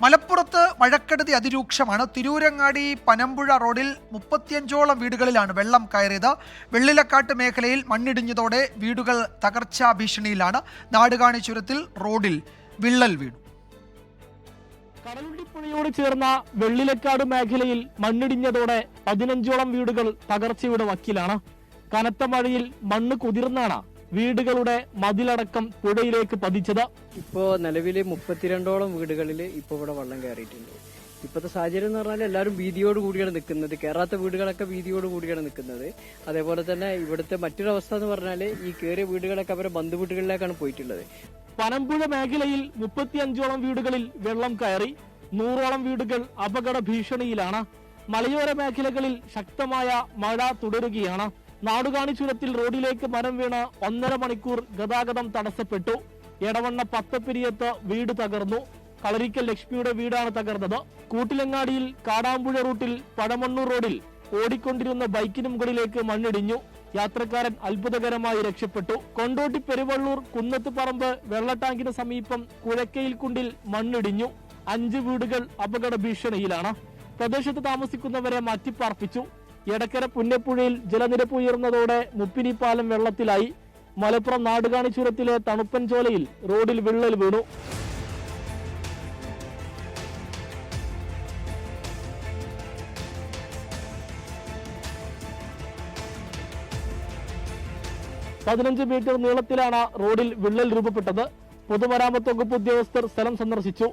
മലപ്പുറത്ത് മഴക്കെടുതി അതിരൂക്ഷമാണ്. തിരൂരങ്ങാടി പനമ്പുഴ റോഡിൽ 35ഓളം വീടുകളിലാണ് വെള്ളം കയറിയത്. വെള്ളിലക്കാട്ട് മേഖലയിൽ മണ്ണിടിഞ്ഞതോടെ വീടുകൾ തകർച്ചാ ഭീഷണിയിലാണ്. നാടുകാണി ചുരത്തിൽ റോഡിൽ വിള്ളൽ വീണു. കടലുണ്ടിപ്പുഴയോട് ചേർന്ന വെള്ളിലക്കാട് മേഖലയിൽ മണ്ണിടിഞ്ഞതോടെ 15ഓളം വീടുകൾ തകർച്ചയുടെ വക്കിലാണ്. കനത്ത മഴയിൽ മണ്ണ് കുതിർന്നാണ് വീടുകളുടെ മതിലടക്കം പുഴയിലേക്ക് പതിച്ചത്. ഇപ്പോൾ നിലവിൽ 32ഓളം വീടുകളിൽ ഇപ്പോൾ ഇവിടെ വെള്ളം കയറിയിട്ടുണ്ട്. ഇപ്പോഴത്തെ സാഹചര്യം എന്ന് പറഞ്ഞാൽ എല്ലാവരും ഭീതിയോട് കൂടിയാണ് നിൽക്കുന്നത്. കയറാത്ത വീടുകളൊക്കെ ഭീതിയോട് കൂടിയാണ് നിൽക്കുന്നത്. അതേപോലെ തന്നെ ഇവിടുത്തെ മറ്റൊരു അവസ്ഥ എന്ന് പറഞ്ഞാൽ ഈ കയറിയ വീടുകളൊക്കെ അവരുടെ ബന്ധുവീടുകളിലേക്കാണ് പോയിട്ടുള്ളത്. പനമ്പുഴ മേഖലയിൽ 35ഓളം വീടുകളിൽ വെള്ളം കയറി. 100ഓളം വീടുകൾ അപകട ഭീഷണിയിലാണ്. മലയോര മേഖലകളിൽ ശക്തമായ മഴ തുടരുകയാണ്. നാടുകാണി ചുരത്തിൽ റോഡിലേക്ക് മരം വീണ് 1.5 മണിക്കൂർ ഗതാഗതം തടസ്സപ്പെട്ടു. എടവണ്ണ പത്തപ്പിരിയത്ത് വീട് തകർന്നു. കളരിക്കൽ ലക്ഷ്മിയുടെ വീടാണ് തകർന്നത്. കൂട്ടിലങ്ങാടിയിൽ കാടാമ്പുഴ റൂട്ടിൽ പഴമണ്ണൂർ റോഡിൽ ഓടിക്കൊണ്ടിരുന്ന ബൈക്കിന് മുകളിലേക്ക് മണ്ണിടിഞ്ഞു. യാത്രക്കാരൻ അത്ഭുതകരമായി രക്ഷപ്പെട്ടു. കൊണ്ടോട്ടി പെരുവള്ളൂർ കുന്നത്തുപറമ്പ് വെള്ളടാങ്കിന് സമീപം കുഴക്കയിൽ കുണ്ടിൽ മണ്ണിടിഞ്ഞു. 5 വീടുകൾ അപകട ഭീഷണിയിലാണ്. പ്രദേശത്ത് താമസിക്കുന്നവരെ മാറ്റിപ്പാർപ്പിച്ചു. എടക്കര പുന്നപ്പുഴയിൽ ജലനിരപ്പ് ഉയർന്നതോടെ മുപ്പിനി പാലം വെള്ളത്തിലായി. മലപ്പുറം നാടുകാണി ചുരത്തിലെ തണുപ്പൻ ചോലയിൽ റോഡിൽ വിള്ളൽ വീണു. പതിനഞ്ച് മീറ്റർ നീളത്തിലാണ് റോഡിൽ വിള്ളൽ രൂപപ്പെട്ടത്. പൊതുമരാമത്ത് വകുപ്പ് ഉദ്യോഗസ്ഥർ സ്ഥലം സന്ദർശിച്ചു.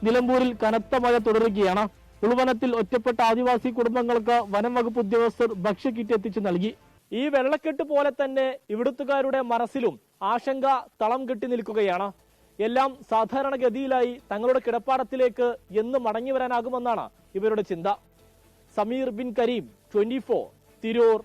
നിലമ്പൂരിൽ കനത്ത മഴ തുടരുകയാണ്. ഉൾവനത്തിൽ ഒറ്റപ്പെട്ട ആദിവാസി കുടുംബങ്ങൾക്ക് വനം വകുപ്പ് ഉദ്യോഗസ്ഥർ ഭക്ഷ്യക്കിറ്റ് എത്തിച്ചു നൽകി. ഈ വെള്ളക്കെട്ട് പോലെ തന്നെ ഇവിടുത്തുകാരുടെ മനസ്സിലും ആശങ്ക തളം കെട്ടി നിൽക്കുകയാണ്. എല്ലാം സാധാരണഗതിയിലായി തങ്ങളുടെ കിടപ്പാടത്തിലേക്ക് എന്ന് മടങ്ങി വരാനാകുമെന്നാണ് ഇവരുടെ ചിന്ത. സമീർ ബിൻ കരീം, 24, തിരൂർ.